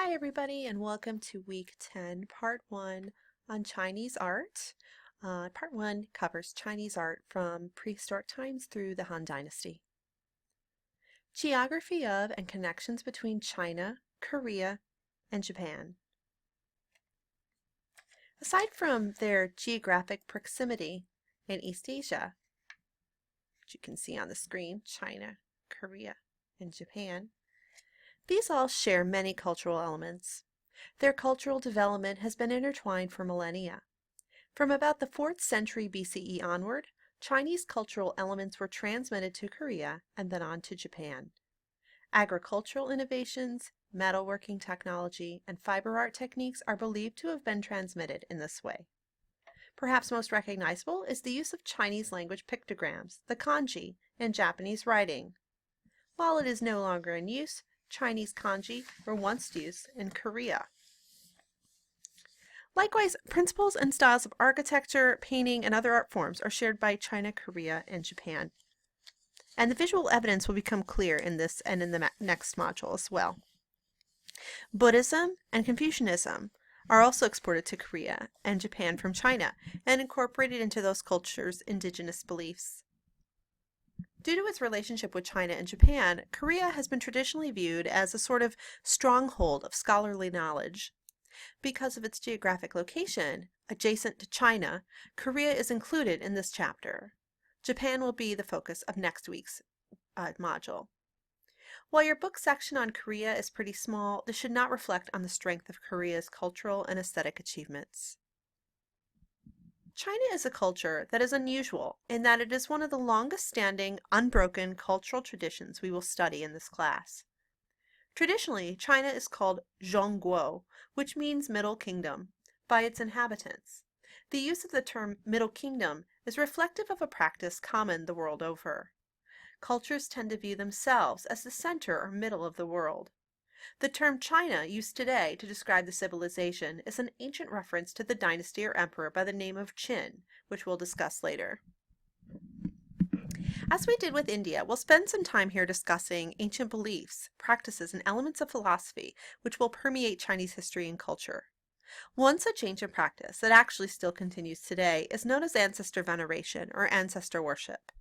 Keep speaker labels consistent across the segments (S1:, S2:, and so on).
S1: Hi everybody and welcome to week 10, part 1 on Chinese art. Part 1 covers Chinese art from prehistoric times through the Han Dynasty. Geography of and connections between China, Korea, and Japan. Aside from their geographic proximity in East Asia, which you can see on the screen, China, Korea, and Japan, these all share many cultural elements. Their cultural development has been intertwined for millennia. From about the 4th century BCE onward, Chinese cultural elements were transmitted to Korea and then on to Japan. Agricultural innovations, metalworking technology, and fiber art techniques are believed to have been transmitted in this way. Perhaps most recognizable is the use of Chinese language pictograms, the kanji, in Japanese writing. While it is no longer in use, Chinese kanji were once used in Korea. Likewise, principles and styles of architecture, painting, and other art forms are shared by China, Korea, and Japan. And the visual evidence will become clear in this and in the next module as well. Buddhism and Confucianism are also exported to Korea and Japan from China and incorporated into those cultures' indigenous beliefs. Due to its relationship with China and Japan, Korea has been traditionally viewed as a sort of stronghold of scholarly knowledge. Because of its geographic location, adjacent to China, Korea is included in this chapter. Japan will be the focus of next week's module. While your book section on Korea is pretty small, this should not reflect on the strength of Korea's cultural and aesthetic achievements. China is a culture that is unusual in that it is one of the longest-standing, unbroken cultural traditions we will study in this class. Traditionally, China is called Zhongguo, which means Middle Kingdom, by its inhabitants. The use of the term Middle Kingdom is reflective of a practice common the world over. Cultures tend to view themselves as the center or middle of the world. The term China, used today to describe the civilization, is an ancient reference to the dynasty or emperor by the name of Qin, which we'll discuss later. As we did with India, we'll spend some time here discussing ancient beliefs, practices, and elements of philosophy which will permeate Chinese history and culture. One such ancient practice that actually still continues today is known as ancestor veneration or ancestor worship.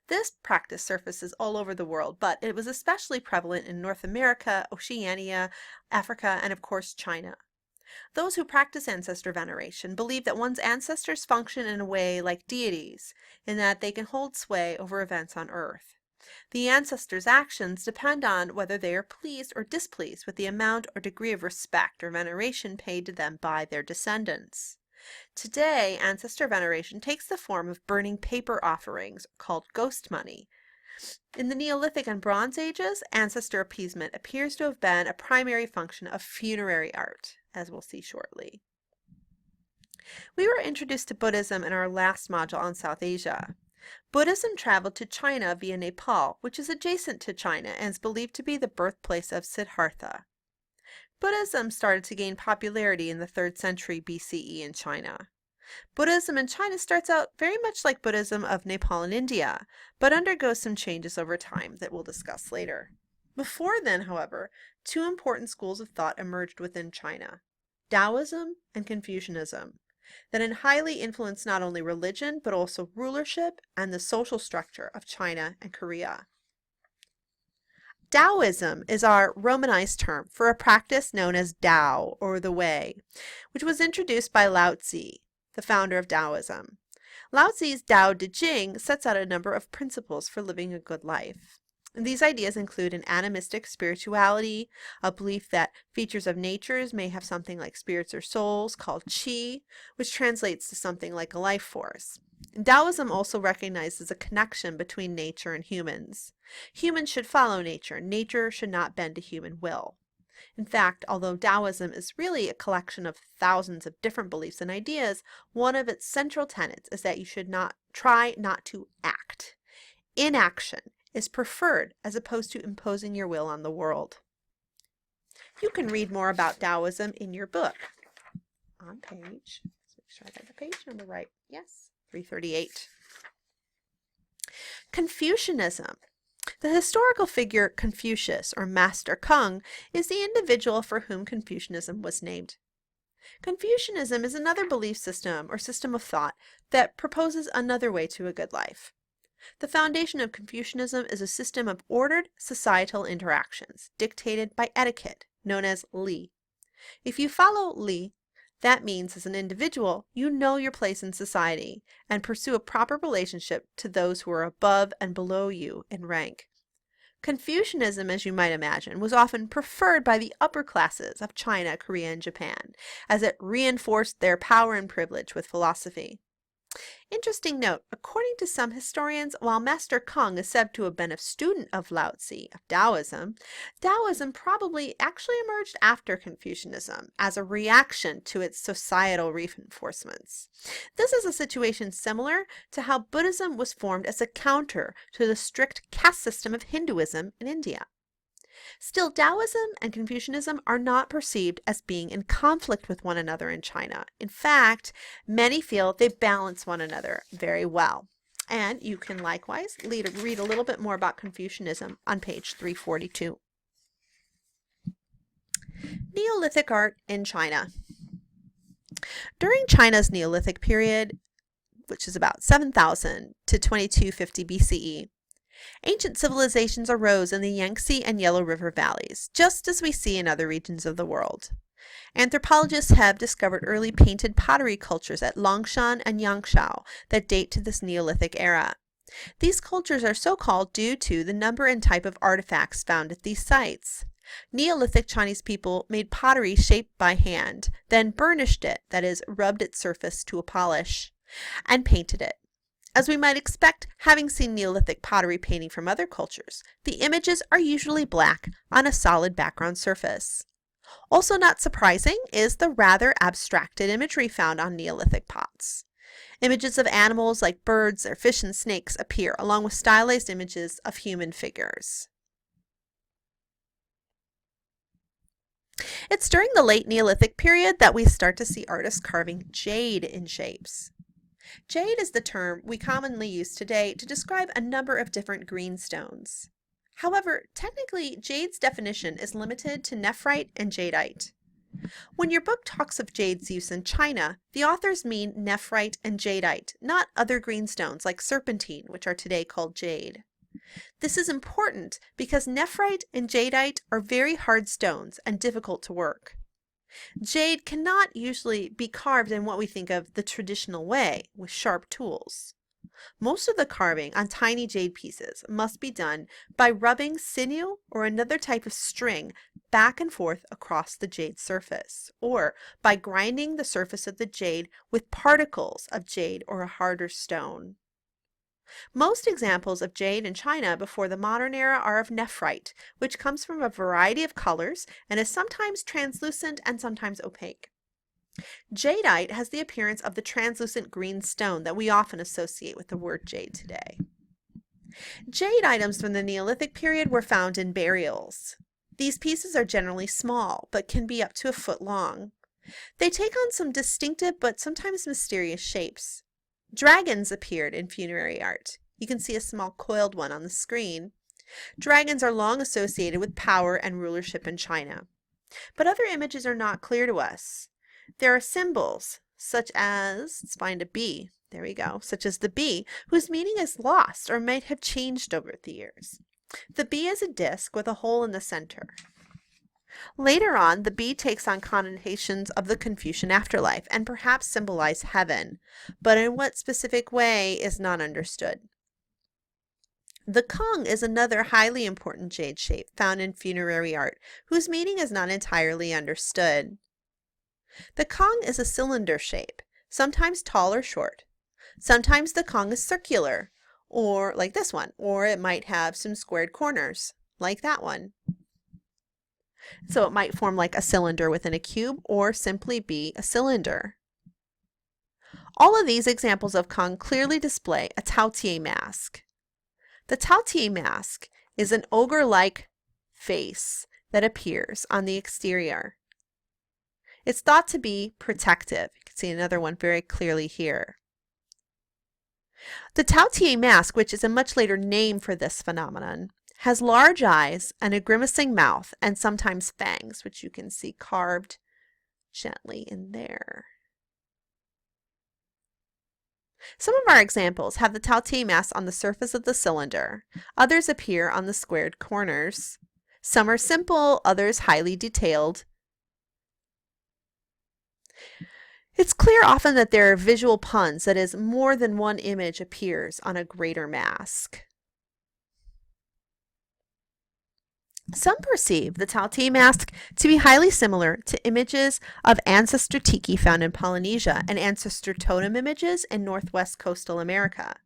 S1: This practice surfaces all over the world, but it was especially prevalent in North America, Oceania, Africa, and of course China. Those who practice ancestor veneration believe that one's ancestors function in a way like deities, in that they can hold sway over events on Earth. The ancestors' actions depend on whether they are pleased or displeased with the amount or degree of respect or veneration paid to them by their descendants. Today, ancestor veneration takes the form of burning paper offerings called ghost money. In the Neolithic and Bronze Ages, ancestor appeasement appears to have been a primary function of funerary art, as we'll see shortly. We were introduced to Buddhism in our last module on South Asia. Buddhism traveled to China via Nepal, which is adjacent to China and is believed to be the birthplace of Siddhartha. Buddhism started to gain popularity in the 3rd century BCE in China. Buddhism in China starts out very much like Buddhism of Nepal and India, but undergoes some changes over time that we'll discuss later. Before then, however, 2 important schools of thought emerged within China, Taoism and Confucianism, that highly influenced not only religion but also rulership and the social structure of China and Korea. Taoism is our Romanized term for a practice known as Tao, or the Way, which was introduced by Lao Tzu, the founder of Taoism. Lao Tzu's Tao Te Ching sets out a number of principles for living a good life. And these ideas include an animistic spirituality, a belief that features of natures may have something like spirits or souls called qi, which translates to something like a life force. Taoism also recognizes a connection between nature and humans. Humans should follow nature. Nature should not bend to human will. In fact, although Taoism is really a collection of thousands of different beliefs and ideas, one of its central tenets is that you should try not to act. Inaction is preferred as opposed to imposing your will on the world. You can read more about Taoism in your book on page, let's make sure I got the page number right. Yes, 338. Confucianism. The historical figure Confucius, or Master Kung, is the individual for whom Confucianism was named. Confucianism is another belief system or system of thought that proposes another way to a good life. The foundation of Confucianism is a system of ordered societal interactions, dictated by etiquette, known as Li. If you follow Li, that means as an individual, you know your place in society and pursue a proper relationship to those who are above and below you in rank. Confucianism, as you might imagine, was often preferred by the upper classes of China, Korea, and Japan, as it reinforced their power and privilege with philosophy. Interesting note, according to some historians, while Master Kung is said to have been a student of Lao Tzu, of Taoism, Taoism probably actually emerged after Confucianism as a reaction to its societal reinforcements. This is a situation similar to how Buddhism was formed as a counter to the strict caste system of Hinduism in India. Still, Taoism and Confucianism are not perceived as being in conflict with one another in China. In fact, many feel they balance one another very well. And you can likewise read a little bit more about Confucianism on page 342. Neolithic art in China. During China's Neolithic period, which is about 7,000 to 2250 BCE, ancient civilizations arose in the Yangtze and Yellow River valleys, just as we see in other regions of the world. Anthropologists have discovered early painted pottery cultures at Longshan and Yangshao that date to this Neolithic era. These cultures are so called due to the number and type of artifacts found at these sites. Neolithic Chinese people made pottery shaped by hand, then burnished it, that is, rubbed its surface to a polish, and painted it. As we might expect, having seen Neolithic pottery painting from other cultures, the images are usually black on a solid background surface. Also not surprising is the rather abstracted imagery found on Neolithic pots. Images of animals like birds or fish and snakes appear, along with stylized images of human figures. It's during the late Neolithic period that we start to see artists carving jade in shapes. Jade is the term we commonly use today to describe a number of different green stones. However, technically, jade's definition is limited to nephrite and jadeite. When your book talks of jade's use in China, the authors mean nephrite and jadeite, not other green stones like serpentine, which are today called jade. This is important because nephrite and jadeite are very hard stones and difficult to work. Jade cannot usually be carved in what we think of the traditional way, with sharp tools. Most of the carving on tiny jade pieces must be done by rubbing sinew or another type of string back and forth across the jade surface, or by grinding the surface of the jade with particles of jade or a harder stone. Most examples of jade in China before the modern era are of nephrite, which comes from a variety of colors and is sometimes translucent and sometimes opaque. Jadeite has the appearance of the translucent green stone that we often associate with the word jade today. Jade items from the Neolithic period were found in burials. These pieces are generally small, but can be up to a foot long. They take on some distinctive but sometimes mysterious shapes. Dragons appeared in funerary art. You can see a small coiled one on the screen. Dragons are long associated with power and rulership in China. But other images are not clear to us. There are symbols, such as, let's find a bee, there we go, such as the bee, whose meaning is lost or might have changed over the years. The bee is a disc with a hole in the center. Later on, the bee takes on connotations of the Confucian afterlife and perhaps symbolize heaven, but in what specific way is not understood. The Kung is another highly important jade shape found in funerary art, whose meaning is not entirely understood. The Kung is a cylinder shape, sometimes tall or short. Sometimes the Kung is circular, or like this one, or it might have some squared corners, like that one. So it might form like a cylinder within a cube or simply be a cylinder. All of these examples of Kung clearly display a Taotie mask. The Taotie mask is an ogre-like face that appears on the exterior. It's thought to be protective. You can see another one very clearly here. The Taotie mask, which is a much later name for this phenomenon, has large eyes and a grimacing mouth and sometimes fangs, which you can see carved gently in there. Some of our examples have the Taotie mask on the surface of the cylinder. Others appear on the squared corners. Some are simple, others highly detailed. It's clear often that there are visual puns, that is, more than one image appears on a greater mask. Some perceive the Taotie mask to be highly similar to images of ancestor tiki found in Polynesia and ancestor totem images in northwest coastal America.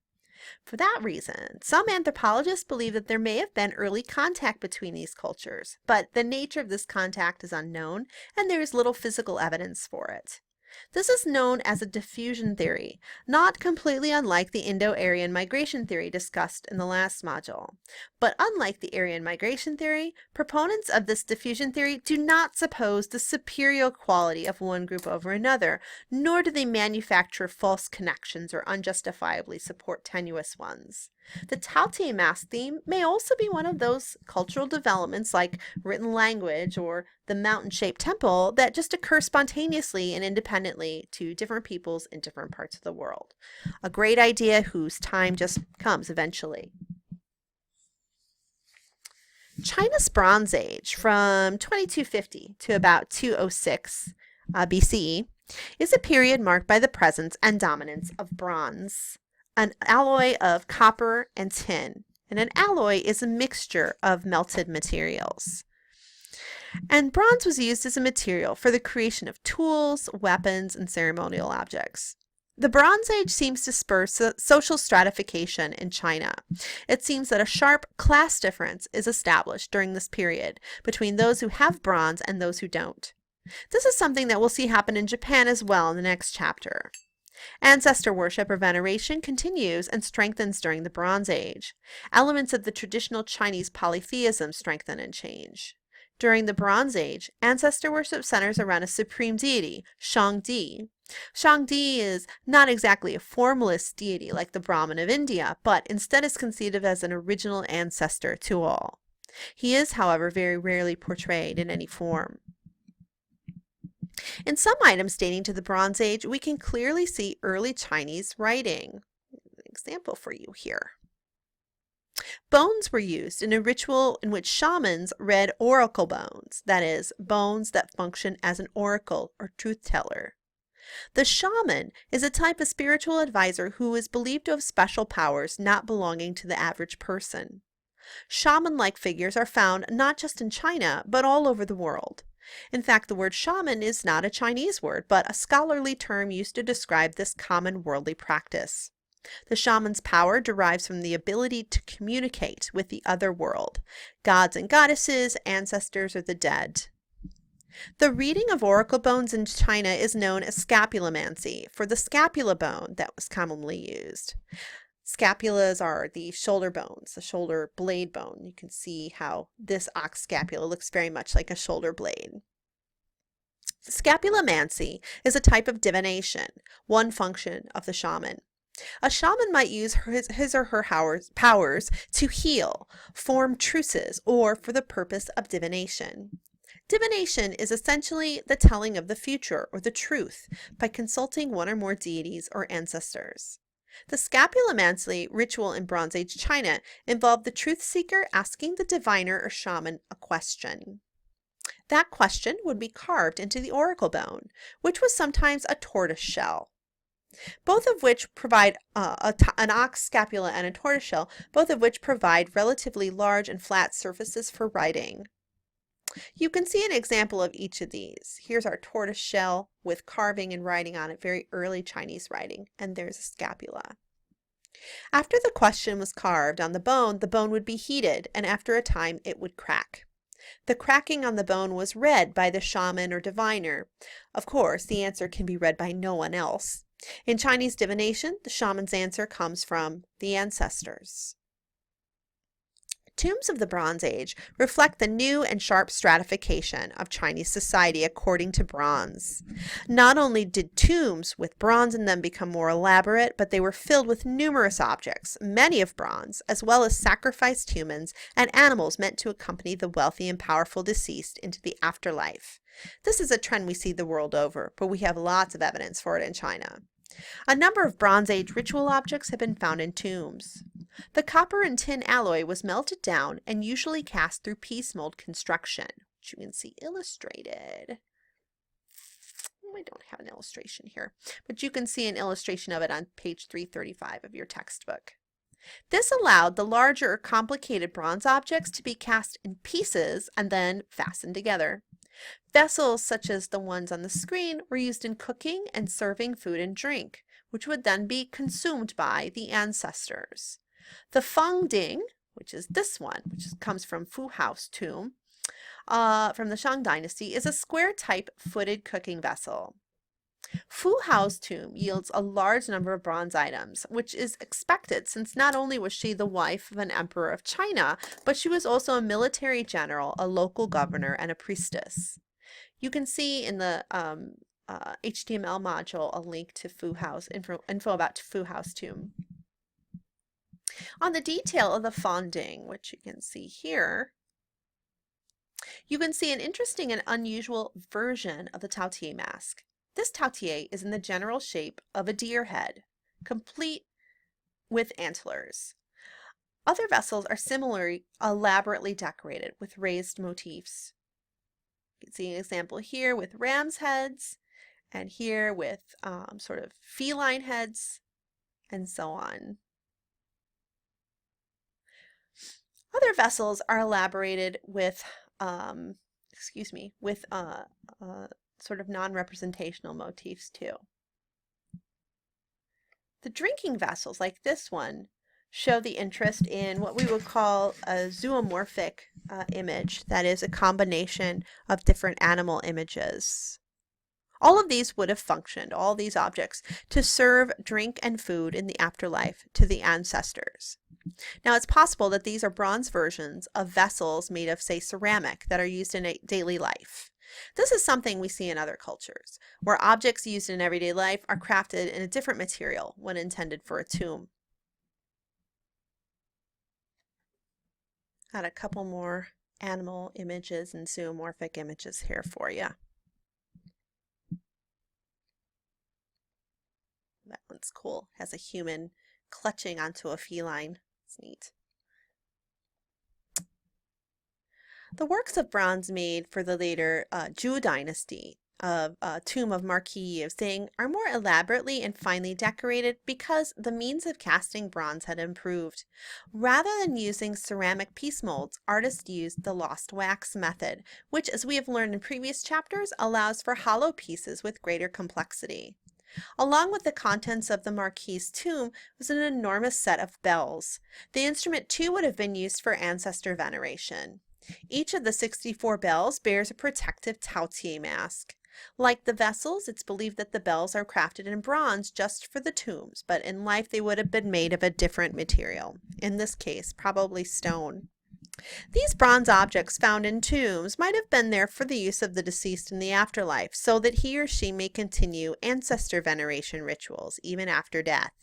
S1: For that reason, some anthropologists believe that there may have been early contact between these cultures, but the nature of this contact is unknown and there is little physical evidence for it. This is known as a diffusion theory, not completely unlike the Indo-Aryan migration theory discussed in the last module. But unlike the Aryan migration theory, proponents of this diffusion theory do not suppose the superior quality of one group over another, nor do they manufacture false connections or unjustifiably support tenuous ones. The Taotie mask theme may also be one of those cultural developments like written language or the mountain-shaped temple that just occur spontaneously and independently to different peoples in different parts of the world. A great idea whose time just comes eventually. China's Bronze Age from 2250 to about 206 BCE is a period marked by the presence and dominance of bronze, an alloy of copper and tin. And an alloy is a mixture of melted materials. And bronze was used as a material for the creation of tools, weapons, and ceremonial objects. The Bronze Age seems to spur social stratification in China. It seems that a sharp class difference is established during this period between those who have bronze and those who don't. This is something that we'll see happen in Japan as well in the next chapter. Ancestor worship or veneration continues and strengthens during the Bronze Age. Elements of the traditional Chinese polytheism strengthen and change. During the Bronze Age, ancestor worship centers around a supreme deity, Shangdi. Shangdi is not exactly a formalist deity like the Brahman of India, but instead is conceived of as an original ancestor to all. He is, however, very rarely portrayed in any form. In some items dating to the Bronze Age, we can clearly see early Chinese writing. An example for you here. Bones were used in a ritual in which shamans read oracle bones, that is, bones that function as an oracle or truth teller. The shaman is a type of spiritual advisor who is believed to have special powers not belonging to the average person. Shaman-like figures are found not just in China, but all over the world. In fact, the word shaman is not a Chinese word, but a scholarly term used to describe this common worldly practice. The shaman's power derives from the ability to communicate with the other world, gods and goddesses, ancestors, or the dead. The reading of oracle bones in China is known as scapulomancy, for the scapula bone that was commonly used. Scapulas are the shoulder bones, the shoulder blade bone. You can see how this ox scapula looks very much like a shoulder blade. Scapulomancy is a type of divination, one function of the shaman. A shaman might use his or her powers to heal, form truces, or for the purpose of divination. Divination is essentially the telling of the future or the truth by consulting one or more deities or ancestors. The scapulomancy ritual in Bronze Age China involved the truth seeker asking the diviner or shaman a question. That question would be carved into the oracle bone, which was sometimes a tortoise shell. Both of which provide an ox scapula and a tortoise shell, both of which provide relatively large and flat surfaces for writing. You can see an example of each of these. Here's our tortoise shell with carving and writing on it, very early Chinese writing, and there's a scapula. After the question was carved on the bone would be heated, and after a time it would crack. The cracking on the bone was read by the shaman or diviner. Of course, the answer can be read by no one else. In Chinese divination, the shaman's answer comes from the ancestors. Tombs of the Bronze Age reflect the new and sharp stratification of Chinese society according to bronze. Not only did tombs with bronze in them become more elaborate, but they were filled with numerous objects, many of bronze, as well as sacrificed humans and animals meant to accompany the wealthy and powerful deceased into the afterlife. This is a trend we see the world over, but we have lots of evidence for it in China. A number of Bronze Age ritual objects have been found in tombs. The copper and tin alloy was melted down and usually cast through piece mold construction, which you can see illustrated. I don't have an illustration here, but you can see an illustration of it on page 335 of your textbook. This allowed the larger or complicated bronze objects to be cast in pieces and then fastened together. Vessels such as the ones on the screen were used in cooking and serving food and drink, which would then be consumed by the ancestors. The Feng Ding, which is this one, which comes from Fu House tomb, from the Shang Dynasty, is a square-type footed cooking vessel. Fu Hao's tomb yields a large number of bronze items, which is expected since not only was she the wife of an emperor of China, but she was also a military general, a local governor, and a priestess. You can see in the HTML module a link to Fu Hao's info about Fu Hao's tomb. On the detail of the fonding, which you can see here, you can see an interesting and unusual version of the Taotie mask. This Taotie is in the general shape of a deer head, complete with antlers. Other vessels are similarly elaborately decorated with raised motifs. You can see an example here with ram's heads, and here with sort of feline heads, and so on. Other vessels are elaborated with, sort of non-representational motifs too. The drinking vessels, like this one, show the interest in what we would call a zoomorphic image, that is a combination of different animal images. All of these would have functioned, all these objects, to serve drink and food in the afterlife to the ancestors. Now, it's possible that these are bronze versions of vessels made of, say, ceramic that are used in daily life. This is something we see in other cultures, where objects used in everyday life are crafted in a different material when intended for a tomb. Got a couple more animal images and zoomorphic images here for you. That one's cool. Has a human clutching onto a feline. It's neat. The works of bronze made for the later Zhou dynasty of tomb of Marquis of Xing are more elaborately and finely decorated because the means of casting bronze had improved. Rather than using ceramic piece molds, artists used the lost wax method, which, as we have learned in previous chapters, allows for hollow pieces with greater complexity. Along with the contents of the Marquis's tomb was an enormous set of bells. The instrument too would have been used for ancestor veneration. Each of the 64 bells bears a protective Taotie mask. Like the vessels, it's believed that the bells are crafted in bronze just for the tombs, but in life they would have been made of a different material, in this case probably stone. These bronze objects found in tombs might have been there for the use of the deceased in the afterlife, so that he or she may continue ancestor veneration rituals even after death.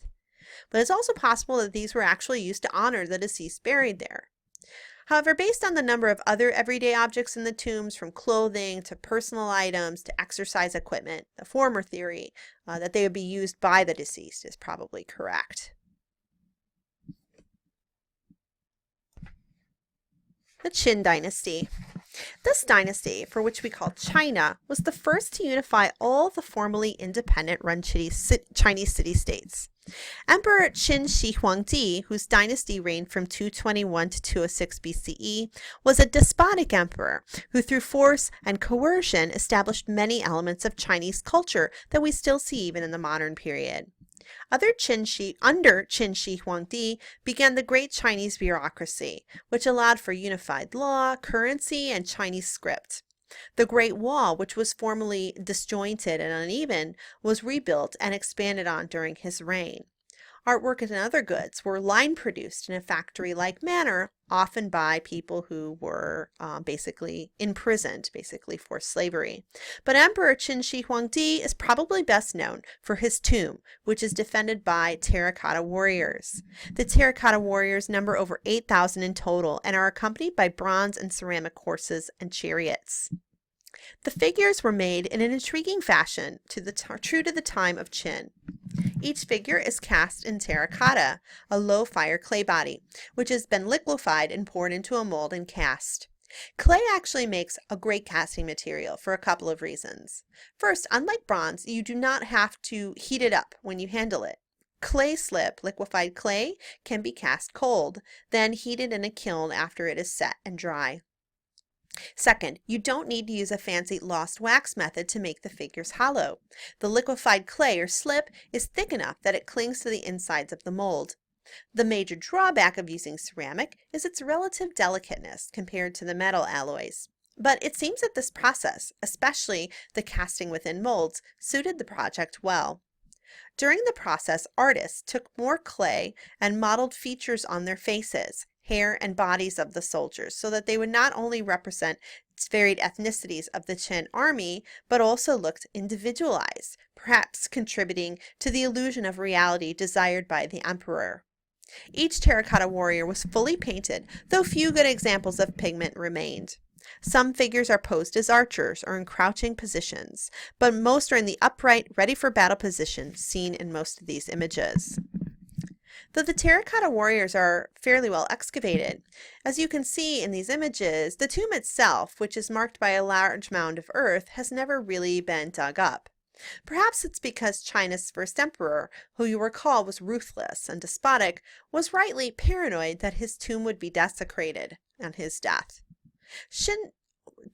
S1: But it's also possible that these were actually used to honor the deceased buried there. However, based on the number of other everyday objects in the tombs, from clothing to personal items to exercise equipment, the former theory that they would be used by the deceased is probably correct. The Qin dynasty. This dynasty, for which we call China, was the first to unify all the formerly independent-run Chinese city-states. Emperor Qin Shi Huangdi, whose dynasty reigned from 221 to 206 BCE, was a despotic emperor who through force and coercion established many elements of Chinese culture that we still see even in the modern period. Under Qin Shi Huangdi began the great Chinese bureaucracy, which allowed for unified law, currency, and Chinese script. The Great Wall, which was formerly disjointed and uneven, was rebuilt and expanded on during his reign. Artwork and other goods were line-produced in a factory-like manner, often by people who were basically imprisoned, basically for slavery. But Emperor Qin Shi Huangdi is probably best known for his tomb, which is defended by terracotta warriors. The terracotta warriors number over 8,000 in total and are accompanied by bronze and ceramic horses and chariots. The figures were made in an intriguing fashion true to the time of Qin. Each figure is cast in terracotta, a low-fire clay body, which has been liquefied and poured into a mold and cast. Clay actually makes a great casting material for a couple of reasons. First, unlike bronze, you do not have to heat it up when you handle it. Clay slip, liquefied clay, can be cast cold, then heated in a kiln after it is set and dry. Second, you don't need to use a fancy lost wax method to make the figures hollow. The liquefied clay or slip is thick enough that it clings to the insides of the mold. The major drawback of using ceramic is its relative delicateness compared to the metal alloys. But it seems that this process, especially the casting within molds, suited the project well. During the process, artists took more clay and modeled features on their faces, hair, and bodies of the soldiers so that they would not only represent varied ethnicities of the Qin army, but also looked individualized, perhaps contributing to the illusion of reality desired by the emperor. Each terracotta warrior was fully painted, though few good examples of pigment remained. Some figures are posed as archers or in crouching positions, but most are in the upright, ready-for-battle position seen in most of these images. Though the terracotta warriors are fairly well excavated, as you can see in these images, the tomb itself, which is marked by a large mound of earth, has never really been dug up. Perhaps it's because China's first emperor, who you recall was ruthless and despotic, was rightly paranoid that his tomb would be desecrated on his death. Qin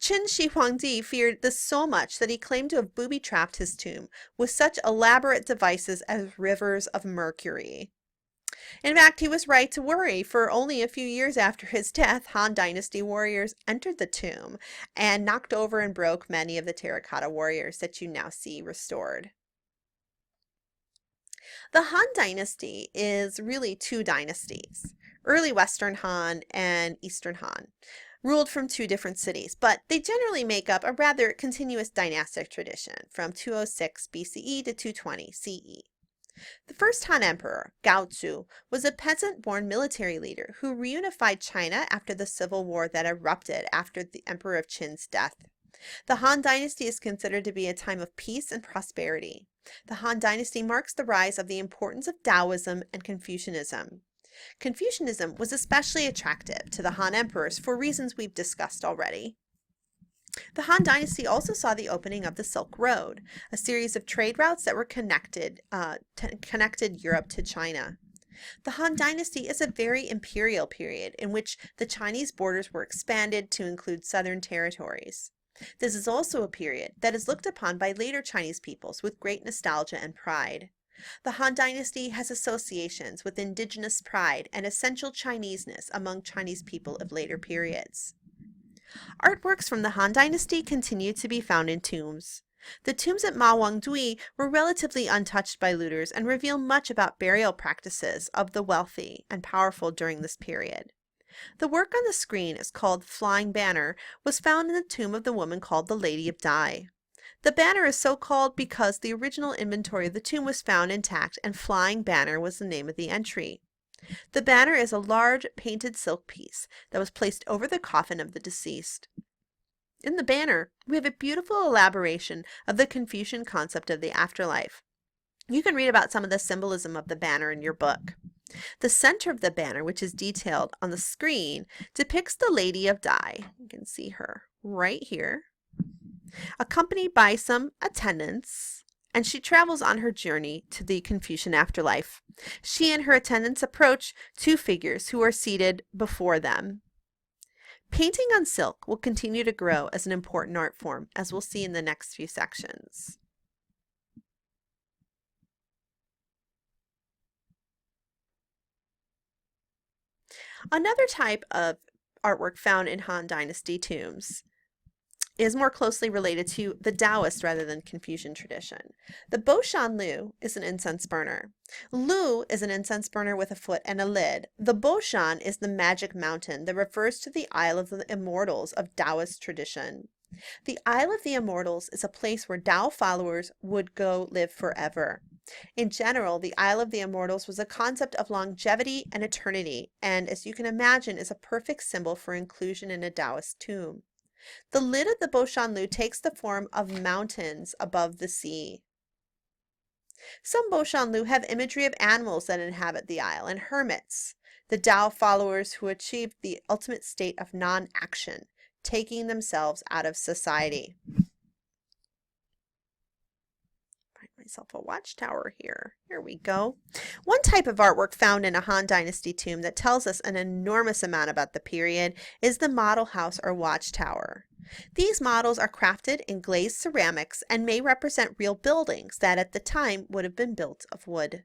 S1: Shi Huangdi feared this so much that he claimed to have booby-trapped his tomb with such elaborate devices as rivers of mercury. In fact, he was right to worry, for only a few years after his death, Han Dynasty warriors entered the tomb and knocked over and broke many of the terracotta warriors that you now see restored. The Han Dynasty is really two dynasties, early Western Han and Eastern Han, ruled from two different cities, but they generally make up a rather continuous dynastic tradition from 206 BCE to 220 CE. The first Han Emperor, Gao Zu, was a peasant-born military leader who reunified China after the civil war that erupted after the Emperor of Qin's death. The Han Dynasty is considered to be a time of peace and prosperity. The Han Dynasty marks the rise of the importance of Taoism and Confucianism. Confucianism was especially attractive to the Han emperors for reasons we've discussed already. The Han Dynasty also saw the opening of the Silk Road, a series of trade routes that were connected Europe to China. The Han Dynasty is a very imperial period in which the Chinese borders were expanded to include southern territories. This is also a period that is looked upon by later Chinese peoples with great nostalgia and pride. The Han Dynasty has associations with indigenous pride and essential Chineseness among Chinese people of later periods. Artworks from the Han Dynasty continue to be found in tombs. The tombs at Ma Wangdui were relatively untouched by looters and reveal much about burial practices of the wealthy and powerful during this period. The work on the screen is called Flying Banner, was found in the tomb of the woman called the Lady of Dai. The banner is so called because the original inventory of the tomb was found intact and Flying Banner was the name of the entry. The banner is a large painted silk piece that was placed over the coffin of the deceased. In the banner, we have a beautiful elaboration of the Confucian concept of the afterlife. You can read about some of the symbolism of the banner in your book. The center of the banner, which is detailed on the screen, depicts the Lady of Dai. You can see her right here, accompanied by some attendants, and she travels on her journey to the Confucian afterlife. She and her attendants approach two figures who are seated before them. Painting on silk will continue to grow as an important art form, as we'll see in the next few sections. Another type of artwork found in Han Dynasty tombs is more closely related to the Taoist rather than Confucian tradition. The Boshan Lu is an incense burner. Lu is an incense burner with a foot and a lid. The Boshan is the magic mountain that refers to the Isle of the Immortals of Taoist tradition. The Isle of the Immortals is a place where Tao followers would go live forever. In general, the Isle of the Immortals was a concept of longevity and eternity, and as you can imagine, is a perfect symbol for inclusion in a Taoist tomb. The lid of the Boshanlu takes the form of mountains above the sea. Some Boshanlu have imagery of animals that inhabit the isle and hermits, the Tao followers who achieved the ultimate state of non-action, taking themselves out of society. Myself a watchtower here. Here we go. One type of artwork found in a Han Dynasty tomb that tells us an enormous amount about the period is the model house or watchtower. These models are crafted in glazed ceramics and may represent real buildings that at the time would have been built of wood.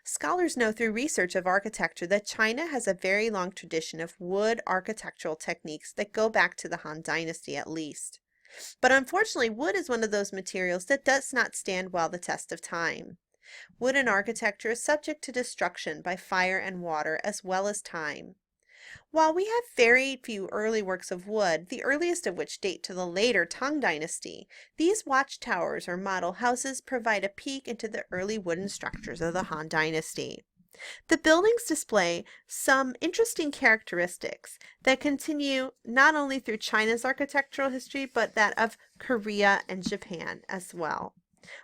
S1: Scholars know through research of architecture that China has a very long tradition of wood architectural techniques that go back to the Han Dynasty at least. But unfortunately, wood is one of those materials that does not stand well the test of time. Wood in architecture is subject to destruction by fire and water as well as time. While we have very few early works of wood, the earliest of which date to the later Tang Dynasty, these watchtowers or model houses provide a peek into the early wooden structures of the Han Dynasty. The buildings display some interesting characteristics that continue not only through China's architectural history, but that of Korea and Japan as well.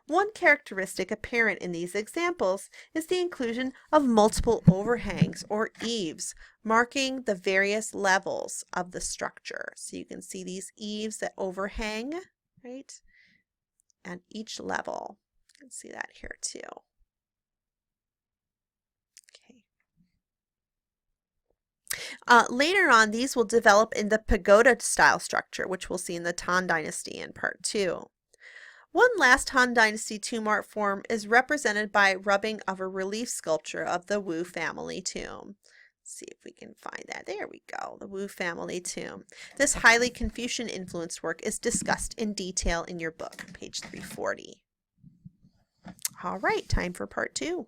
S1: One characteristic apparent in these examples is the inclusion of multiple overhangs or eaves, marking the various levels of the structure. So you can see these eaves that overhang, right, at each level. You can see that here too. Later on, these will develop in the pagoda-style structure, which we'll see in the Tang Dynasty in Part 2. One last Han Dynasty tomb art form is represented by rubbing of a relief sculpture of the Wu family tomb. Let's see if we can find that. There we go, the Wu family tomb. This highly Confucian-influenced work is discussed in detail in your book, page 340. All right, time for Part 2.